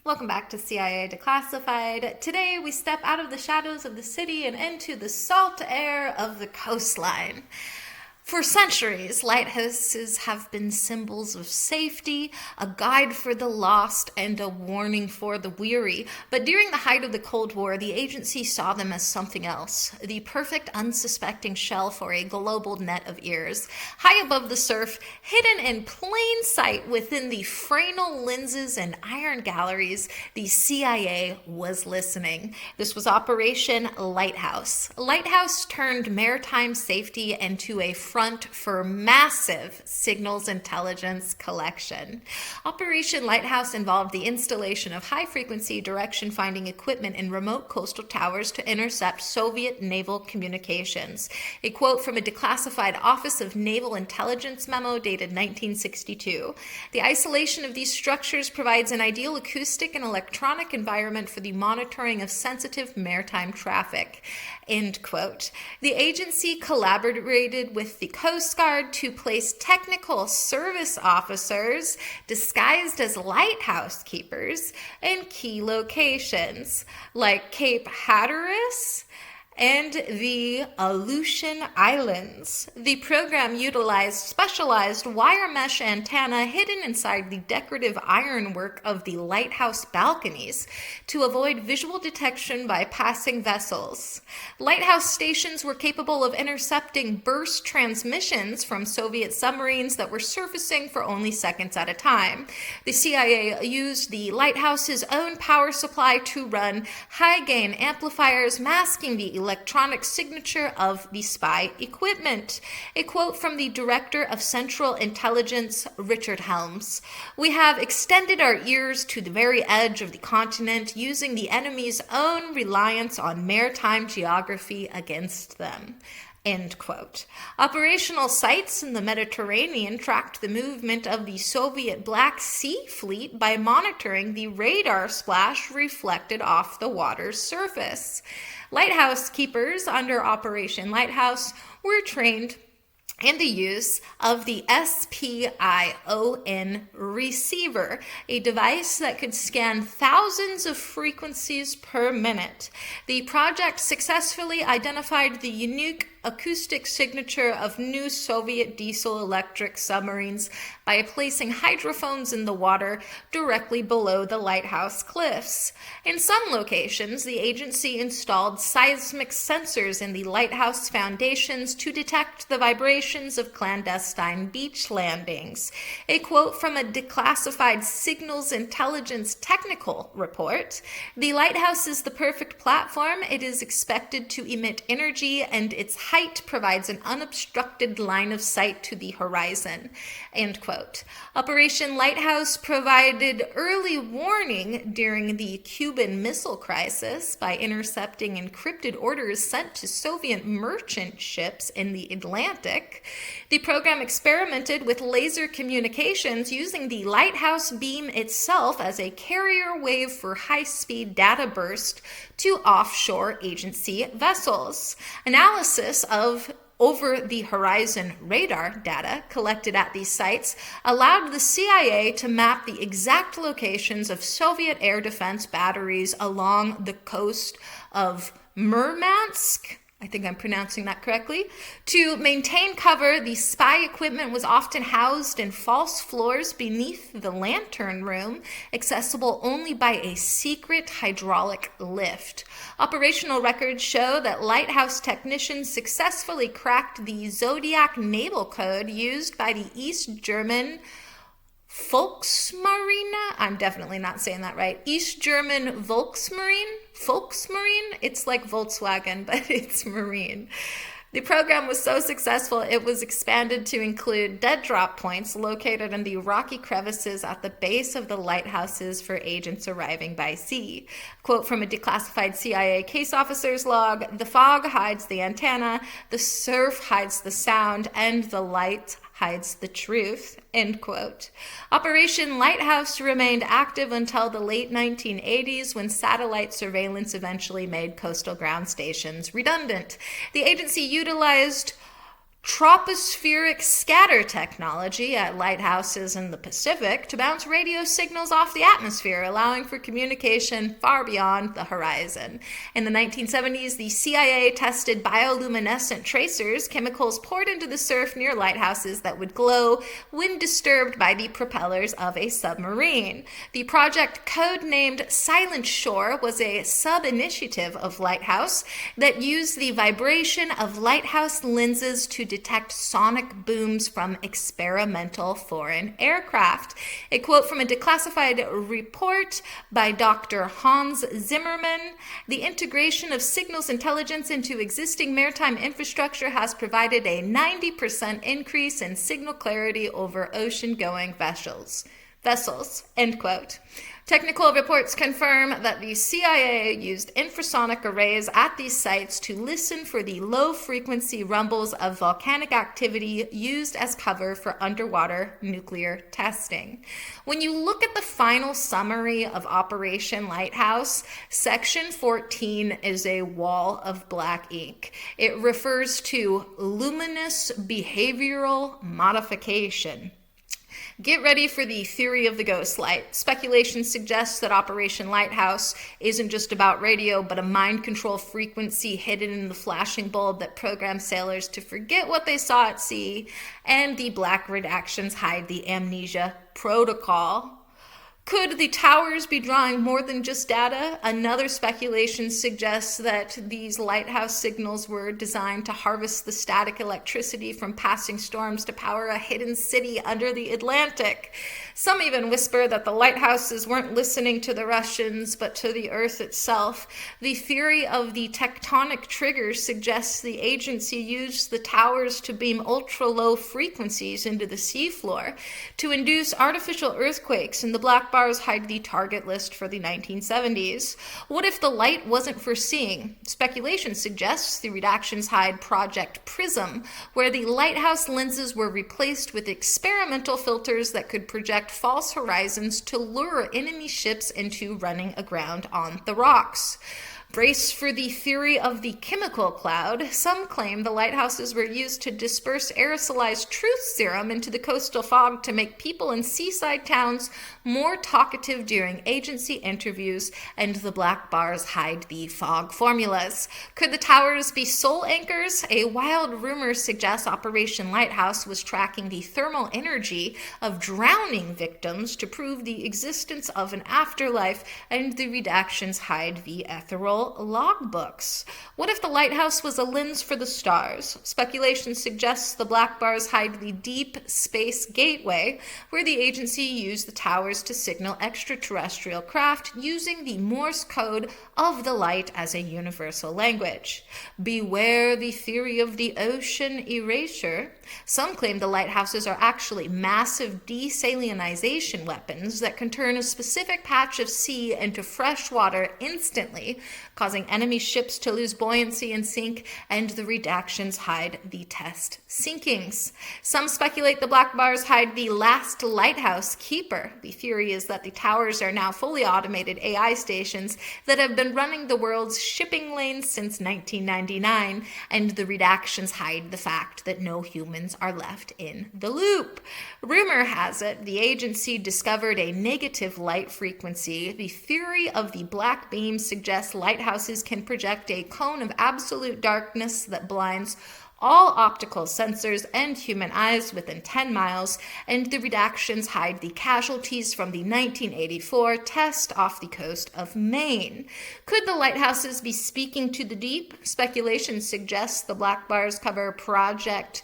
Welcome back to CIA Declassified. Today we step out of the shadows of the city and into the salt air of the coastline. For centuries, lighthouses have been symbols of safety, a guide for the lost, and a warning for the weary. But during the height of the Cold War, the agency saw them as something else, the perfect unsuspecting shell for a global net of ears. High above the surf, hidden in plain sight within the Fresnel lenses and iron galleries, the CIA was listening. This was Operation Lighthouse. Lighthouse turned maritime safety into a front for massive signals intelligence collection. Operation Lighthouse involved the installation of high-frequency direction-finding equipment in remote coastal towers to intercept Soviet naval communications. A quote from a declassified Office of Naval Intelligence memo dated 1962. The isolation of these structures provides an ideal acoustic and electronic environment for the monitoring of sensitive maritime traffic. End quote. The agency collaborated with the Coast Guard to place technical service officers disguised as lighthouse keepers in key locations like Cape Hatteras and the Aleutian Islands. The program utilized specialized wire mesh antennae hidden inside the decorative ironwork of the lighthouse balconies to avoid visual detection by passing vessels. Lighthouse stations were capable of intercepting burst transmissions from Soviet submarines that were surfacing for only seconds at a time. The CIA used the lighthouse's own power supply to run high-gain amplifiers, masking the electronic signature of the spy equipment. A quote from the Director of Central Intelligence, Richard Helms. "We have extended our ears to the very edge of the continent, using the enemy's own reliance on maritime geography against them." End quote. Operational sites in the Mediterranean tracked the movement of the Soviet Black Sea Fleet by monitoring the radar splash reflected off the water's surface. Lighthouse keepers under Operation Lighthouse were trained in the use of the SPION receiver, a device that could scan thousands of frequencies per minute. The project successfully identified the unique acoustic signature of new Soviet diesel-electric submarines by placing hydrophones in the water directly below the lighthouse cliffs. In some locations, the agency installed seismic sensors in the lighthouse foundations to detect the vibrations of clandestine beach landings. A quote from a declassified signals intelligence technical report: "The lighthouse is the perfect platform. It is expected to emit energy, and its height provides an unobstructed line of sight to the horizon." End quote. Operation Lighthouse provided early warning during the Cuban Missile Crisis by intercepting encrypted orders sent to Soviet merchant ships in the Atlantic. The program experimented with laser communications using the lighthouse beam itself as a carrier wave for high-speed data burst to offshore agency vessels. Analysis of over-the-horizon radar data collected at these sites allowed the CIA to map the exact locations of Soviet air defense batteries along the coast of Murmansk. I think I'm pronouncing that correctly. To maintain cover, the spy equipment was often housed in false floors beneath the lantern room, accessible only by a secret hydraulic lift. Operational records show that lighthouse technicians successfully cracked the Zodiac naval code used by the East German Volksmarine. I'm definitely not saying that right. East German Volksmarine? It's like Volkswagen, but it's marine. The program was so successful, it was expanded to include dead drop points located in the rocky crevices at the base of the lighthouses for agents arriving by sea. Quote from a declassified CIA case officer's log: "The fog hides the antenna, the surf hides the sound, and the light hides the truth." End quote. Operation Lighthouse remained active until the late 1980s, when satellite surveillance eventually made coastal ground stations redundant. The agency utilized tropospheric scatter technology at lighthouses in the Pacific to bounce radio signals off the atmosphere, allowing for communication far beyond the horizon. In the 1970s, the CIA tested bioluminescent tracers, chemicals poured into the surf near lighthouses that would glow when disturbed by the propellers of a submarine. The project, codenamed Silent Shore, was a sub-initiative of Lighthouse that used the vibration of lighthouse lenses to detect sonic booms from experimental foreign aircraft. A quote from a declassified report by Dr. Hans Zimmermann: "The integration of signals intelligence into existing maritime infrastructure has provided a 90% increase in signal clarity over ocean-going vessels." End quote. Technical reports confirm that the CIA used infrasonic arrays at these sites to listen for the low-frequency rumbles of volcanic activity used as cover for underwater nuclear testing. When you look at the final summary of Operation Lighthouse, Section 14 is a wall of black ink. It refers to luminous behavioral modification. Get ready for the theory of the ghost light. Speculation suggests that Operation Lighthouse isn't just about radio, but a mind control frequency hidden in the flashing bulb that programs sailors to forget what they saw at sea, and the black redactions hide the amnesia protocol. Could the towers be drawing more than just data? Another speculation suggests that these lighthouse signals were designed to harvest the static electricity from passing storms to power a hidden city under the Atlantic. Some even whisper that the lighthouses weren't listening to the Russians, but to the Earth itself. The theory of the tectonic triggers suggests the agency used the towers to beam ultra-low frequencies into the seafloor to induce artificial earthquakes, and the black bars hide the target list for the 1970s. What if the light wasn't for seeing? Speculation suggests the redactions hide Project Prism, where the lighthouse lenses were replaced with experimental filters that could project false horizons to lure enemy ships into running aground on the rocks. Brace for the theory of the chemical cloud. Some claim the lighthouses were used to disperse aerosolized truth serum into the coastal fog to make people in seaside towns more talkative during agency interviews, and the black bars hide the fog formulas. Could the towers be soul anchors? A wild rumor suggests Operation Lighthouse was tracking the thermal energy of drowning victims to prove the existence of an afterlife, and the redactions hide the ethereal logbooks. What if the lighthouse was a lens for the stars? Speculation suggests the black bars hide the deep space gateway, where the agency used the towers to signal extraterrestrial craft using the Morse code of the light as a universal language. Beware the theory of the ocean erasure. Some claim the lighthouses are actually massive desalinization weapons that can turn a specific patch of sea into fresh water instantly, causing enemy ships to lose buoyancy and sink, and the redactions hide the test sinkings. Some speculate the black bars hide the last lighthouse keeper. The theory is that the towers are now fully automated AI stations that have been running the world's shipping lanes since 1999, and the redactions hide the fact that no humans are left in the loop. Rumor has it the agency discovered a negative light frequency. The theory of the black beam suggests lighthouses can project a cone of absolute darkness that blinds all optical sensors and human eyes within 10 miles, and the redactions hide the casualties from the 1984 test off the coast of Maine. Could the lighthouses be speaking to the deep? Speculation suggests the black bars cover Project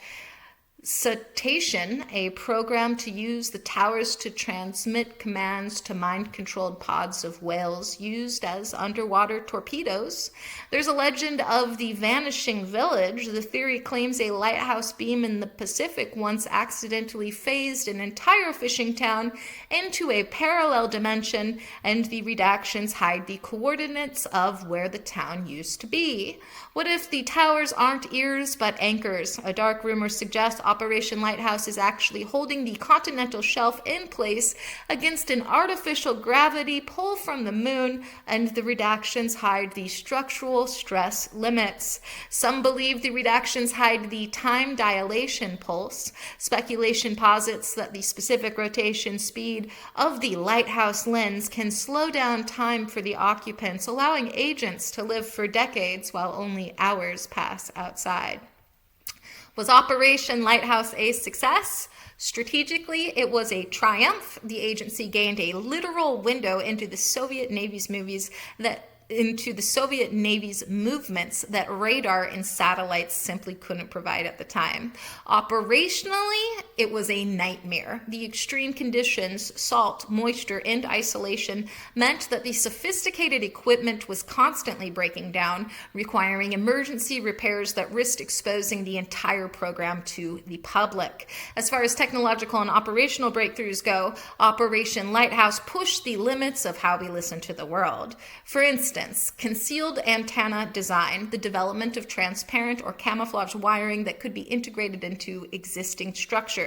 Cetacean, a program to use the towers to transmit commands to mind-controlled pods of whales used as underwater torpedoes. There's a legend of the vanishing village. The theory claims a lighthouse beam in the Pacific once accidentally phased an entire fishing town into a parallel dimension, and the redactions hide the coordinates of where the town used to be. What if the towers aren't ears but anchors? A dark rumor suggests Operation Lighthouse is actually holding the continental shelf in place against an artificial gravity pull from the moon, and the redactions hide the structural stress limits. Some believe the redactions hide the time dilation pulse. Speculation posits that the specific rotation speed of the lighthouse lens can slow down time for the occupants, allowing agents to live for decades while only hours pass outside. Was Operation Lighthouse a success? Strategically, it was a triumph. The agency gained a literal window into the Soviet Navy's movements that radar and satellites simply couldn't provide at the time. Operationally, it was a nightmare. The extreme conditions, salt, moisture, and isolation meant that the sophisticated equipment was constantly breaking down, requiring emergency repairs that risked exposing the entire program to the public. As far as technological and operational breakthroughs go, Operation Lighthouse pushed the limits of how we listen to the world. For instance, concealed antenna design, the development of transparent or camouflage wiring that could be integrated into existing structures.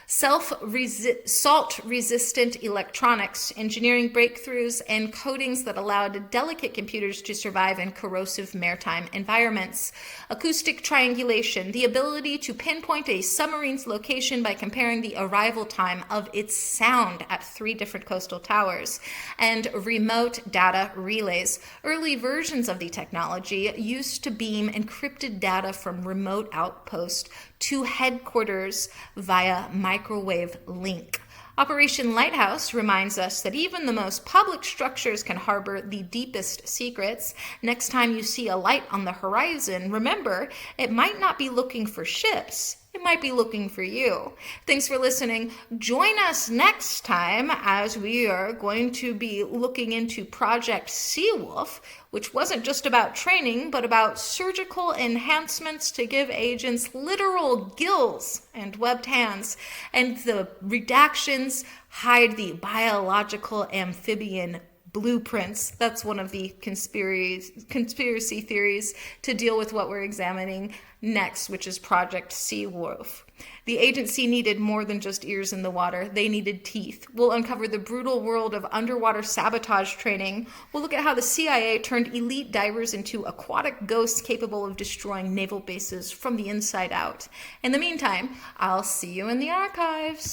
Salt-resistant electronics, engineering breakthroughs, and coatings that allowed delicate computers to survive in corrosive maritime environments. Acoustic triangulation, the ability to pinpoint a submarine's location by comparing the arrival time of its sound at 3 different coastal towers. And remote data relays. Early versions of the technology used to beam encrypted data from remote outposts to headquarters via microwave link. Operation Lighthouse reminds us that even the most public structures can harbor the deepest secrets. Next time you see a light on the horizon, remember, it might not be looking for ships. It might be looking for you. Thanks for listening. Join us next time as we are going to be looking into Project Seawolf, which wasn't just about training, but about surgical enhancements to give agents literal gills and webbed hands. And the redactions hide the biological amphibian blueprints. That's one of the conspiracy theories to deal with what we're examining next, which is Project Seawolf. The agency needed more than just ears in the water. They needed teeth. We'll uncover the brutal world of underwater sabotage training. We'll look at how the CIA turned elite divers into aquatic ghosts capable of destroying naval bases from the inside out. In the meantime, I'll see you in the archives.